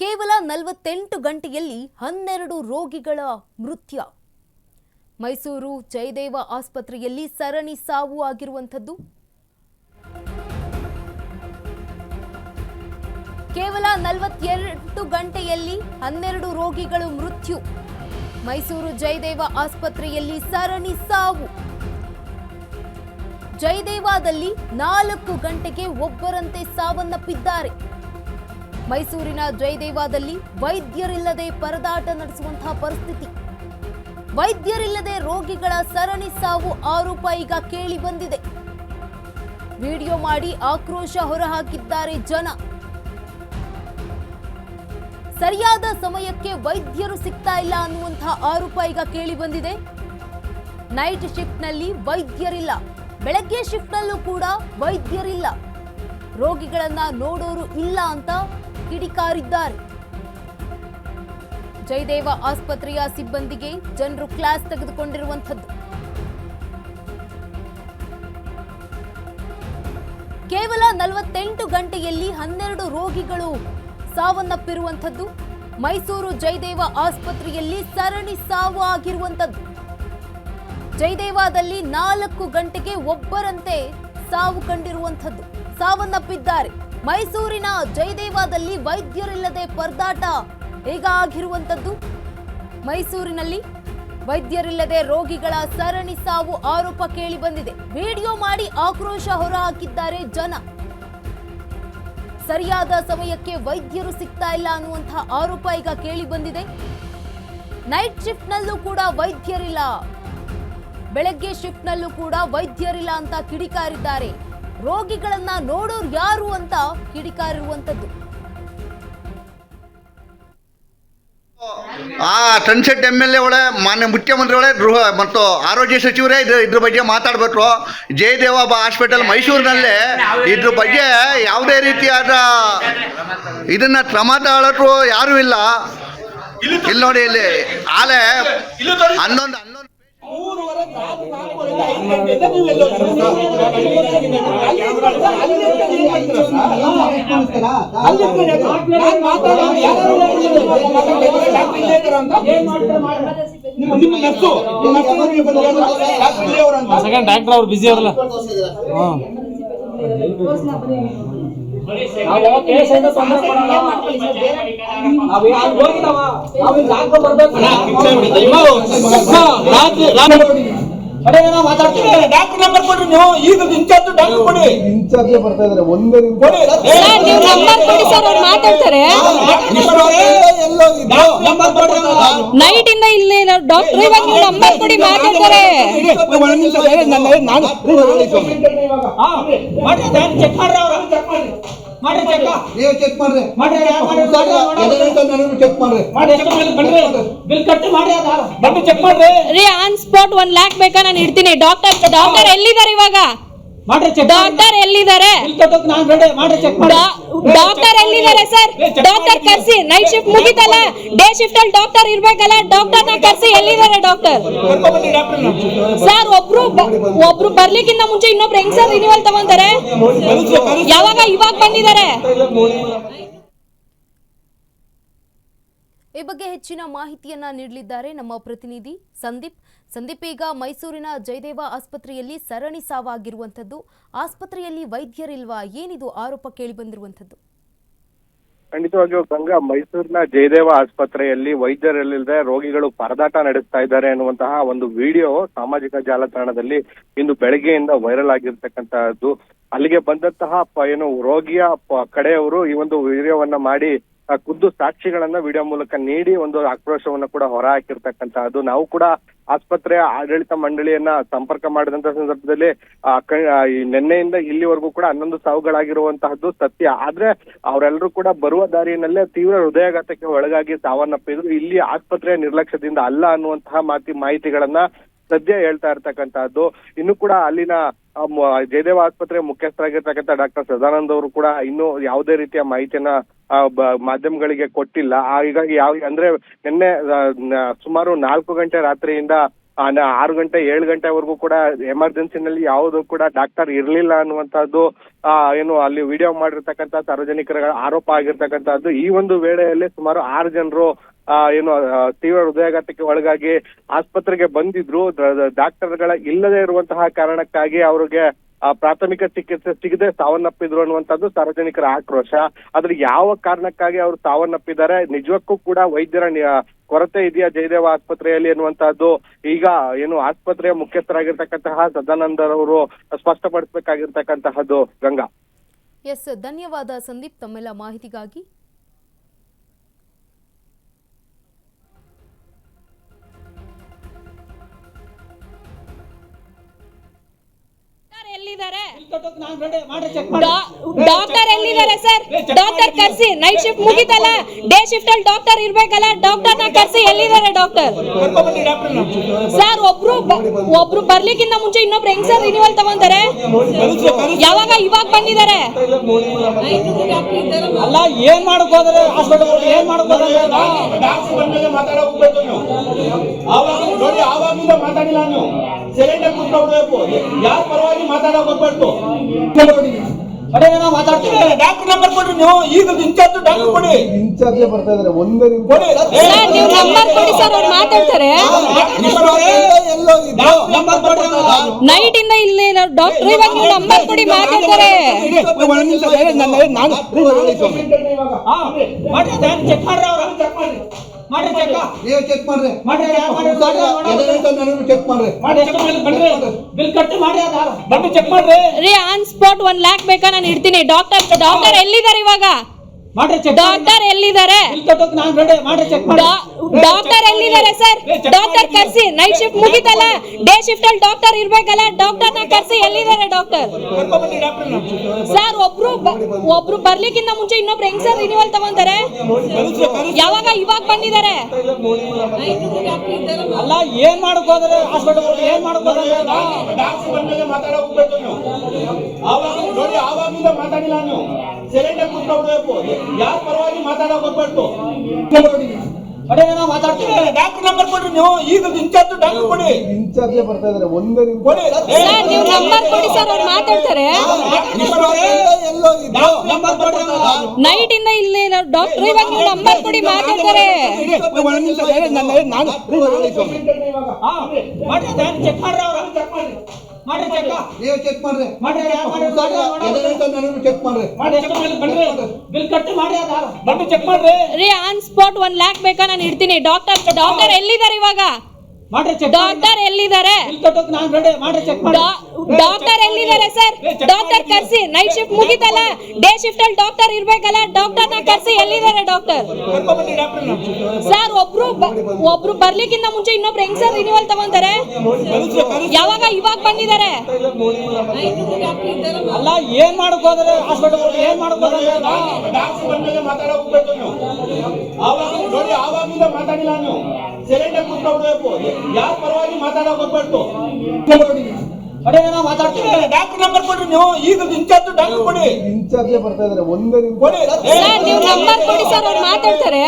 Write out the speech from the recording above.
ಕೇವಲ 48 ಗಂಟೆಯಲ್ಲಿ 12 ರೋಗಿಗಳ ಮೃತ್ಯು. ಮೈಸೂರು ಜಯದೇವ ಆಸ್ಪತ್ರೆಯಲ್ಲಿ ಸರಣಿ ಸಾವು ಆಗಿರುವಂತದ್ದು. ಕೇವಲ 48 ಗಂಟೆಯಲ್ಲಿ 12 ರೋಗಿಗಳು ಮೃತ್ಯು. ಮೈಸೂರು ಜಯದೇವ ಆಸ್ಪತ್ರೆಯಲ್ಲಿ ಸರಣಿ ಸಾವು. ಜಯದೇವದಲ್ಲಿ 4 ಗಂಟೆಗೆ ಒಬ್ಬರಂತೆ ಸಾವನ್ನಪ್ಪಿದ್ದಾರೆ. ಮೈಸೂರಿನ ಜಯದೇವದಲ್ಲಿ ವೈದ್ಯರಿಲ್ಲದೆ ಪರದಾಟ ನಡೆಸುವಂತಹ ಪರಿಸ್ಥಿತಿ. ವೈದ್ಯರಿಲ್ಲದೆ ರೋಗಿಗಳ ಸರಣಿ ಸಾವು ಆರೋಪ ಈಗ ಕೇಳಿ ಬಂದಿದೆ. ವಿಡಿಯೋ ಮಾಡಿ ಆಕ್ರೋಶ ಹೊರಹಾಕಿದ್ದಾರೆ ಜನ. ಸರಿಯಾದ ಸಮಯಕ್ಕೆ ವೈದ್ಯರು ಸಿಗ್ತಾ ಇಲ್ಲ ಅನ್ನುವಂತಹ ಆರೋಪ ಈಗ ಕೇಳಿ ಬಂದಿದೆ. ನೈಟ್ ಶಿಫ್ಟ್ನಲ್ಲಿ ವೈದ್ಯರಿಲ್ಲ, ಬೆಳಗ್ಗೆ ಶಿಫ್ಟ್ನಲ್ಲೂ ಕೂಡ ವೈದ್ಯರಿಲ್ಲ, ರೋಗಿಗಳನ್ನ ನೋಡೋರು ಇಲ್ಲ ಅಂತ ಕಿಡಿಕಾರಿದ್ದಾರೆ. ಜಯದೇವ ಆಸ್ಪತ್ರೆಯ ಸಿಬ್ಬಂದಿಗೆ ಜನರು ಕ್ಲಾಸ್ ತೆಗೆದುಕೊಂಡಿರುವಂತದ್ದು. ಕೇವಲ 48 ಗಂಟೆಯಲ್ಲಿ 12 ರೋಗಿಗಳು ಸಾವನ್ನಪ್ಪಿರುವಂತದ್ದು. ಮೈಸೂರು ಜಯದೇವ ಆಸ್ಪತ್ರೆಯಲ್ಲಿ ಸರಣಿ ಸಾವು ಆಗಿರುವಂತದ್ದು. ಜಯದೇವದಲ್ಲಿ 4 ಗಂಟೆಗೆ ಒಬ್ಬರಂತೆ ಸಾವು ಕಂಡಿರುವಂತದ್ದು, ಸಾವನ್ನಪ್ಪಿದ್ದಾರೆ. ಮೈಸೂರಿನ ಜಯದೇವದಲ್ಲಿ ವೈದ್ಯರಿಲ್ಲದೆ ಪರದಾಟ ಈಗ ಆಗಿರುವಂತದ್ದು. ಮೈಸೂರಿನಲ್ಲಿ ವೈದ್ಯರಿಲ್ಲದೆ ರೋಗಿಗಳ ಸರಣಿ ಸಾವು ಆರೋಪ ಕೇಳಿ ಬಂದಿದೆ. ವಿಡಿಯೋ ಮಾಡಿ ಆಕ್ರೋಶ ಹೊರಹಾಕಿದ್ದಾರೆ ಜನ. ಸರಿಯಾದ ಸಮಯಕ್ಕೆ ವೈದ್ಯರು ಸಿಗ್ತಾ ಇಲ್ಲ ಅನ್ನುವಂತಹ ಆರೋಪ ಈಗ ಕೇಳಿ ಬಂದಿದೆ. ನೈಟ್ ಶಿಫ್ಟ್ನಲ್ಲೂ ಕೂಡ ವೈದ್ಯರಿಲ್ಲ, ಬೆಳಗ್ಗೆ ಶಿಫ್ಟ್ನಲ್ಲೂ ಕೂಡ ವೈದ್ಯರಿಲ್ಲ ಅಂತ ಕಿಡಿಕಾರಿದ್ದಾರೆ. ರೋಗಿಗಳನ್ನ ನೋಡೋರು ಯಾರು ಅಂತ ಕಿಡಿಕಾರಿರುವಂತದ್ದು. ಸನ್ಸೆಟ್ MLA ಒಳ್ಳೆ ಮಾನ್ಯ ಮುಖ್ಯಮಂತ್ರಿ ಒಳ್ಳೆ ಗೃಹ ಮತ್ತು ಆರೋಗ್ಯ ಸಚಿವರೇ ಇದ್ರ ಬಗ್ಗೆ ಮಾತಾಡಬೇಕು. ಜಯದೇವ ಹಾಸ್ಪಿಟಲ್ ಮೈಸೂರಿನಲ್ಲೇ ಇದ್ರ ಬಗ್ಗೆ ಯಾವುದೇ ರೀತಿಯಾದ ಇದನ್ನ ಕ್ರಮ ತಗೊಳ್ಳೋರು ಯಾರೂ ಇಲ್ಲ. ಇಲ್ಲಿ ನೋಡಿ, ಇಲ್ಲಿ ಆಲೆ 11 ಡಾಕ್ಟರ್ ಅವ್ರು ಬಿಸಿ ಅವರಲ್ಲ. ಮಾತಾಡ್ತೀನಿ. ಡಾಕ್ಟರ್ ನಂಬರ್ ಕೊಡ್ರಿ. ನೀವು ಈಗ ಇನ್ಚಾರ್ಜ್ ಡಾಕ್ಟರ್ ಕೊಡಿ. ಇನ್ಚಾರ್ಜ್ ಬರ್ತಾ ಇದಾರೆ. ಒಂದೇ ಮಾತಾಡ್ತಾರೆ. ನೈಟ್ ಇಂದ ಇಲ್ಲಿ ಡಾಕ್ಟರ್ ಇವಾಗ ನೀವು ನಂಬರ್ ಕೊಡಿ, ಮಾತಾಡ್ತಾರೆ. ಚೆಕ್ ಮಾಡ್ರಿ, ಅವ್ರು ಚೆಕ್ ಮಾಡ್ರಿ. ನೀವು ಚೆಕ್ ಮಾಡ್ರಿ, ಚೆಕ್ ಮಾಡ್ರಿ, ಬಿಲ್ ಕಟ್ಟಿ ಮಾಡಿ ಬಂದು ಚೆಕ್ ಮಾಡ್ರಿ. ಆನ್ ಸ್ಪಾಟ್ 1 lakh ಬೇಕಾ? ನಾನು ಇಡ್ತೀನಿ. ಡಾಕ್ಟರ್ ಎಲ್ಲಿದ್ದಾರೆ ಇವಾಗ? ಡಾಕ್ಟರ್ ಎಲ್ಲಿದ್ದಾರೆ? ಡಾಕ್ಟರ್ ಎಲ್ಲಿದ್ದಾರೆ ಸರ್? ಡಾಕ್ಟರ್ ಕರ್ಸಿ. ನೈಟ್ ಶಿಫ್ಟ್ ಮುಗಿತಲ್ಲ, ಡೇ ಶಿಫ್ಟ್ ಅಲ್ಲಿ ಡಾಕ್ಟರ್ ಇರ್ಬೇಕಲ್ಲ. ಡಾಕ್ಟರ್ ನ ಕರ್ಸಿ. ಎಲ್ಲಿದ್ದಾರೆ ಡಾಕ್ಟರ್? ಸರ್ ಒಬ್ರು ಬರ್ಲಿಕ್ಕಿಂತ ಮುಂಚೆ ಇನ್ನೊಬ್ರು ಹೆಂಗ್ ಸರ್ ರಿನ್ಯೂವಲ್ ತಗೊಂತಾರೆ? ಇವಾಗ ಬಂದಿದ್ದಾರೆ. ಈ ಬಗ್ಗೆ ಹೆಚ್ಚಿನ ಮಾಹಿತಿಯನ್ನ ನೀಡಲಿದ್ದಾರೆ ನಮ್ಮ ಪ್ರತಿನಿಧಿ ಸಂದೀಪ್. ಈಗ ಮೈಸೂರಿನ ಜಯದೇವ ಆಸ್ಪತ್ರೆಯಲ್ಲಿ ಸರಣಿ ಸಾವಾಗಿರುವಂತದ್ದು. ಆಸ್ಪತ್ರೆಯಲ್ಲಿ ವೈದ್ಯರಿಲ್ವಾ? ಏನಿದು ಆರೋಪ ಕೇಳಿ ಬಂದಿರುವಂತದ್ದು? ಖಂಡಿತವಾಗಿಯೂ ಗಂಗಾ, ಮೈಸೂರಿನ ಜಯದೇವ ಆಸ್ಪತ್ರೆಯಲ್ಲಿ ವೈದ್ಯರಿಲ್ಲದೆ ರೋಗಿಗಳು ಪರದಾಟ ನಡೆಸ್ತಾ ಇದ್ದಾರೆ ಅನ್ನುವಂತಹ ಒಂದು ವಿಡಿಯೋ ಸಾಮಾಜಿಕ ಜಾಲತಾಣದಲ್ಲಿ ಇಂದು ಬೆಳಗ್ಗೆಯಿಂದ ವೈರಲ್ ಆಗಿರ್ತಕ್ಕಂತಹದ್ದು. ಅಲ್ಲಿಗೆ ಬಂದಂತಹ ರೋಗಿಯ ಕಡೆಯವರು ಈ ಒಂದು ವಿಡಿಯೋವನ್ನ ಮಾಡಿ ಖುದ್ದು ಸಾಕ್ಷಿಗಳನ್ನ ವಿಡಿಯೋ ಮೂಲಕ ನೀಡಿ ಒಂದು ಆಕ್ರೋಶವನ್ನ ಕೂಡ ಹೊರ ಹಾಕಿರ್ತಕ್ಕಂತಹದ್ದು. ನಾವು ಕೂಡ ಆಸ್ಪತ್ರೆಯ ಆಡಳಿತ ಮಂಡಳಿಯನ್ನ ಸಂಪರ್ಕ ಮಾಡಿದಂತ ಸಂದರ್ಭದಲ್ಲಿ ನಿನ್ನೆಯಿಂದ ಇಲ್ಲಿವರೆಗೂ ಕೂಡ 11 ಸಾವುಗಳಾಗಿರುವಂತಹದ್ದು ಸತ್ಯ. ಆದ್ರೆ ಅವರೆಲ್ಲರೂ ಕೂಡ ಬರುವ ದಾರಿಯಲ್ಲೇ ತೀವ್ರ ಹೃದಯಾಘಾತಕ್ಕೆ ಒಳಗಾಗಿ ಸಾವನ್ನಪ್ಪಿದ್ರು. ಇಲ್ಲಿ ಆಸ್ಪತ್ರೆಯ ನಿರ್ಲಕ್ಷ್ಯದಿಂದ ಅಲ್ಲ ಅನ್ನುವಂತಹ ಮಾಹಿತಿಗಳನ್ನ ಸದ್ಯ ಹೇಳ್ತಾ ಇರ್ತಕ್ಕಂತಹದ್ದು. ಇನ್ನು ಕೂಡ ಅಲ್ಲಿನ ಜಯದೇವ ಆಸ್ಪತ್ರೆ ಮುಖ್ಯಸ್ಥರಾಗಿರ್ತಕ್ಕಂಥ ಡಾಕ್ಟರ್ ಸದಾನಂದ್ ಅವರು ಕೂಡ ಇನ್ನೂ ಯಾವುದೇ ರೀತಿಯ ಮಾಹಿತಿಯನ್ನ ಮಾಧ್ಯಮಗಳಿಗೆ ಕೊಟ್ಟಿಲ್ಲ. ಹೀಗಾಗಿ ಅಂದ್ರೆ ನಿನ್ನೆ ಸುಮಾರು 4 ಗಂಟೆ ರಾತ್ರಿಯಿಂದ 6 ಗಂಟೆ 7 ಗಂಟೆವರೆಗೂ ಕೂಡ ಎಮರ್ಜೆನ್ಸಿನಲ್ಲಿ ಯಾವುದು ಕೂಡ ಡಾಕ್ಟರ್ ಇರ್ಲಿಲ್ಲ ಅನ್ನುವಂಥದ್ದು ಏನು ಅಲ್ಲಿ ವಿಡಿಯೋ ಮಾಡಿರ್ತಕ್ಕಂಥ ಸಾರ್ವಜನಿಕರ ಆರೋಪ ಆಗಿರ್ತಕ್ಕಂಥದ್ದು. ಈ ಒಂದು ವೇಳೆಯಲ್ಲಿ ಸುಮಾರು 6 ಜನರು ಏನು ತೀವ್ರ ಹೃದಯಾಘಾತಕ್ಕೆ ಒಳಗಾಗಿ ಆಸ್ಪತ್ರೆಗೆ ಬಂದಿದ್ರು. ಡಾಕ್ಟರ್ಗಳ ಇಲ್ಲದೆ ಇರುವಂತಹ ಕಾರಣಕ್ಕಾಗಿ ಅವ್ರಿಗೆ ಪ್ರಾಥಮಿಕ ಚಿಕಿತ್ಸೆ ಸಿಗದೆ ಸಾವನ್ನಪ್ಪಿದ್ರು ಅನ್ನುವಂಥದ್ದು ಸಾರ್ವಜನಿಕರ ಆಕ್ರೋಶ. ಆದ್ರೆ ಯಾವ ಕಾರಣಕ್ಕಾಗಿ ಅವರು ಸಾವನ್ನಪ್ಪಿದ್ದಾರೆ, ನಿಜಕ್ಕೂ ಕೂಡ ವೈದ್ಯರ ಕೊರತೆ ಇದೆಯಾ ಜಯದೇವ ಆಸ್ಪತ್ರೆಯಲ್ಲಿ ಅನ್ನುವಂತಹದ್ದು ಈಗ ಏನು ಆಸ್ಪತ್ರೆಯ ಮುಖ್ಯಸ್ಥರಾಗಿರ್ತಕ್ಕಂತಹ ಸದಾನಂದರವರು ಸ್ಪಷ್ಟಪಡಿಸಬೇಕಾಗಿರ್ತಕ್ಕಂತಹದ್ದು. ಗಂಗಾ. ಎಸ್, ಧನ್ಯವಾದ ಸಂದೀಪ್ ತಮ್ಮೆಲ್ಲ ಮಾಹಿತಿಗಾಗಿ. ಡಾಕ್ಟರ್ ಎಲ್ಲಿದ್ದಾರೆ ಸರ್? ಡಾಕ್ಟರ್ ಕರ್ಸಿ, ನೈಟ್ ಶಿಫ್ಟ್ ಮುಗಿತಲ್ಲ, ಡೇ ಶಿಫ್ಟ್ ಅಲ್ಲಿ ಡಾಕ್ಟರ್ ಇರ್ಬೇಕಲ್ಲ, ಡಾಕ್ಟರ್ ನ ಕರ್ಸಿ. ಎಲ್ಲಿದ್ದಾರೆ ಡಾಕ್ಟರ್? ಸರ್ ಒಬ್ರು ಬರ್ಲಿಕ್ಕಿಂತ ಮುಂಚೆ ಇನ್ನೊಬ್ರು ಹೆಂಗ್ ಸರ್ ರಿನ್ಯೂವಲ್ ತಗೊಂತಾರೆ? ಇವಾಗ ಬಂದಿದ್ದಾರೆ. ಅಲ್ಲ, ಏನ್ ಮಾಡಕ್ ಹೋದ್ರೆ ಹಾಸ್ಪಿಟಲ್ ಏನ್ ಮಾಡಕ್ ಹೋದ್ರೆ ಮಾತಾಡೋಗ್ಬೇಕು ನೀವು. ನೋಡಿ, ಆವಾಗಿಂದ ಮಾತಾಡಿಲ್ಲ ನೀವು. ಸೈಲೆಂಟ್ ಆಗಿ ಕೂತ್ಕೊಳ್ಬೇಕು. ಯಾರ ಪರವಾಗಿ ಮಾತಾಡೋಕ್ ಹೋಗ್ಬೇಕು. ಅದೇ ನಾವು ಮಾತಾಡ್ತೀವಿ. ಡಾಕ್ಟರ್ ನಂಬರ್ ಕೊಡ್ರಿ ನೀವು. ಈಗ ಇನ್ಚಾರ್ಜ್ ಡಾಕ್ಟರ್ ಕೊಡಿ. ಇನ್ಚಾರ್ಜ್ ಬರ್ತಾ ಇದಾರೆ. ಒಂದೇ ಕೊಡಿ. ನೀವು ನಂಬರ್ ಕೊಡಿ ಸರ್, ಅವ್ರು ಮಾತಾಡ್ತಾರೆ. ನೈಟ್ ಇಂದ ಇಲ್ಲಿ ಡಾಕ್ಟರ್ ಇವಾಗ ನೀವು ನಂಬರ್ ಕೊಡಿ, ಮಾತಾಡ್ತಾರೆ. ಚೆಕ್ ಮಾಡ್ರಿ, ಅವ್ರ ಚೆಕ್ ಮಾಡ್ರಿ. ಮಾಡ್ರಿ ಚೆಕ್. ನೀವು ಚೆಕ್ ಮಾಡ್ರಿ. ಚೆಕ್ ಮಾಡ್ರಿ. ಬಿಲ್ ಕಟ್ಟಿ ಮಾಡಿ ಬನ್ನಿ ಚೆಕ್ ಮಾಡ್ರಿ. ರೀ, ಆನ್ ಸ್ಪಾಟ್ 1 lakh ಬೇಕಾ? ನಾನು ಇಡ್ತೀನಿ. ಡಾಕ್ಟರ್ ಎಲ್ಲಿದ್ದಾರೆ ಇವಾಗ? ಡಾಕ್ಟರ್ ಎಲ್ಲಿದ್ದಾರೆ? ಡಾಕ್ಟರ್ ಎಲ್ಲಿದ್ದಾರೆ ಸರ್? ಡಾಕ್ಟರ್ ಕರ್ಸಿ, ನೈಟ್ ಶಿಫ್ಟ್ ಮುಗಿತಲ್ಲ, ಡೇ ಶಿಫ್ಟ್ ಅಲ್ಲಿ ಡಾಕ್ಟರ್ ಇರ್ಬೇಕಲ್ಲ, ಡಾಕ್ಟರ್ ನ ಕರ್ಸಿ. ಎಲ್ಲಿದ್ದಾರೆ ಡಾಕ್ಟರ್? ಸರ್ ಒಬ್ರು ಬರ್ಲಿಕ್ಕಿಂತ ಮುಂಚೆ ಇನ್ನೊಬ್ರು ಹೆಂಗ್ ಸರ್ ರಿನ್ಯೂವಲ್ ತಗೊಂತಾರೆ? ಇವಾಗ ಬಂದಿದ್ದಾರೆ. ಅಲ್ಲ, ಏನ್ ಮಾಡಕ್ ಹೋದ್ರೆ ಹಾಸ್ಪಿಟಲ್ ಏನ್ ಮಾಡಕ್ ಹೋದ್ರೆ ಮಾತಾಡೋಗ್ಬೇಕು ನೀವು. ನೋಡಿ, ಆವಾಗಿಂದ ಮಾತಾಡಿಲ್ಲ ನೀವು. ಸೈಲೆಂಟ್ ಆಗಿ ಕೂತ್ಕೊಳ್ಬೇಕು. ಯಾರ ಪರವಾಗಿ ಮಾತಾಡೋಕ್ ಹೋಗ್ಬೇಕು. ಅದೇ ನಾವು ಮಾತಾಡ್ತೀವಿ. ಡಾಕ್ಟರ್ ನಂಬರ್ ಕೊಡ್ರಿ ನೀವು. ಈಗ ಇನ್ಚಾರ್ಜ್ ಡಾಕ್ಟರ್ ಕೊಡಿ. ಇನ್ಚಾರ್ಜ್ ಬರ್ತಾ ಇದಾರೆ. ಒಂದೇ ಕೊಡಿ. ನೀವು ನಂಬರ್ ಕೊಡಿ ಸರ್, ಅವ್ರು ಮಾತಾಡ್ತಾರೆ. ನೈಟ್ ಇಂದ ಇಲ್ಲಿ ಡಾಕ್ಟರ್ ಇವಾಗ ನೀವು ನಂಬರ್ ಕೊಡಿ, ಮಾತಾಡ್ತಾರೆ. ಚೆಕ್ ಮಾಡ್ರಿ, ಅವ್ರ ಚೆಕ್ ಮಾಡ್ರಿ. ಮಾಡ್ರಿ ಚೆಕ್. ನೀವು ಚೆಕ್ ಮಾಡ್ರಿ. ಚೆಕ್ ಮಾಡ್ರಿ. ಬಿಲ್ ಕಟ್ಟಿ ಮಾಡಿ ಬನ್ನಿ ಚೆಕ್ ಮಾಡ್ರಿ. ರೀ, ಆನ್ ಸ್ಪಾಟ್ 1 lakh ಬೇಕಾ? ನಾನು ಇಡ್ತೀನಿ. ಡಾಕ್ಟರ್ ಎಲ್ಲಿದ್ದಾರೆ ಇವಾಗ? ಡಾಕ್ಟರ್ ಎಲ್ಲಿದ್ದಾರೆ? ಡಾಕ್ಟರ್ ಎಲ್ಲಿದ್ದಾರೆ ಸರ್? ಡಾಕ್ಟರ್ ಕರ್ಸಿ, ನೈಟ್ ಶಿಫ್ಟ್ ಮುಗಿತಲ್ಲ, ಡೇ ಶಿಫ್ಟ್ ಅಲ್ಲಿ ಡಾಕ್ಟರ್ ಇರ್ಬೇಕಲ್ಲ, ಡಾಕ್ಟರ್ ನ ಕರ್ಸಿ. ಎಲ್ಲಿದ್ದಾರೆ ಡಾಕ್ಟರ್? ಸರ್ ಒಬ್ರು ಬರ್ಲಿಕ್ಕಿಂತ ಮುಂಚೆ ಇನ್ನೊಬ್ರು ಹೆಂಗ್ ಸರ್ ರಿನ್ಯೂವಲ್ ತಗೊಂತಾರೆ? ಇವಾಗ ಬಂದಿದ್ದಾರೆ. ಅಲ್ಲ, ಏನ್ ಮಾಡಕ್ ಹೋದ್ರೆ ಹಾಸ್ಪಿಟಲ್ ಏನ್ ಮಾಡಕ್ ಹೋದ್ರೆ ಮಾತಾಡೋಗ್ಬೇಕು ನೀವು. ನೋಡಿ, ಆವಾಗಿಂದ ಮಾತಾಡಿಲ್ಲ ನೀವು. ಸೈಲೆಂಟ್ ಆಗಿ ಕೂತ್ಕೊಳ್ಬೇಕು. ಯಾರ ಪರವಾಗಿ ಮಾತಾಡೋಕ್ ಹೋಗ್ಬೇಕು. ಅದೇ ನಾವು ಮಾತಾಡ್ತೀವಿ. ಡಾಕ್ಟರ್ ನಂಬರ್ ಕೊಡ್ರಿ ನೀವು. ಈಗ ಇನ್ಚಾರ್ಜ್ ಡಾಕ್ಟರ್ ಕೊಡಿ. ಇನ್ಚಾರ್ಜ್ ಬರ್ತಾ ಇದಾರೆ. ಒಂದೇ ಕೊಡಿ. ನೀವು ನಂಬರ್ ಕೊಡಿ ಸರ್, ಅವ್ರು ಮಾತಾಡ್ತಾರೆ.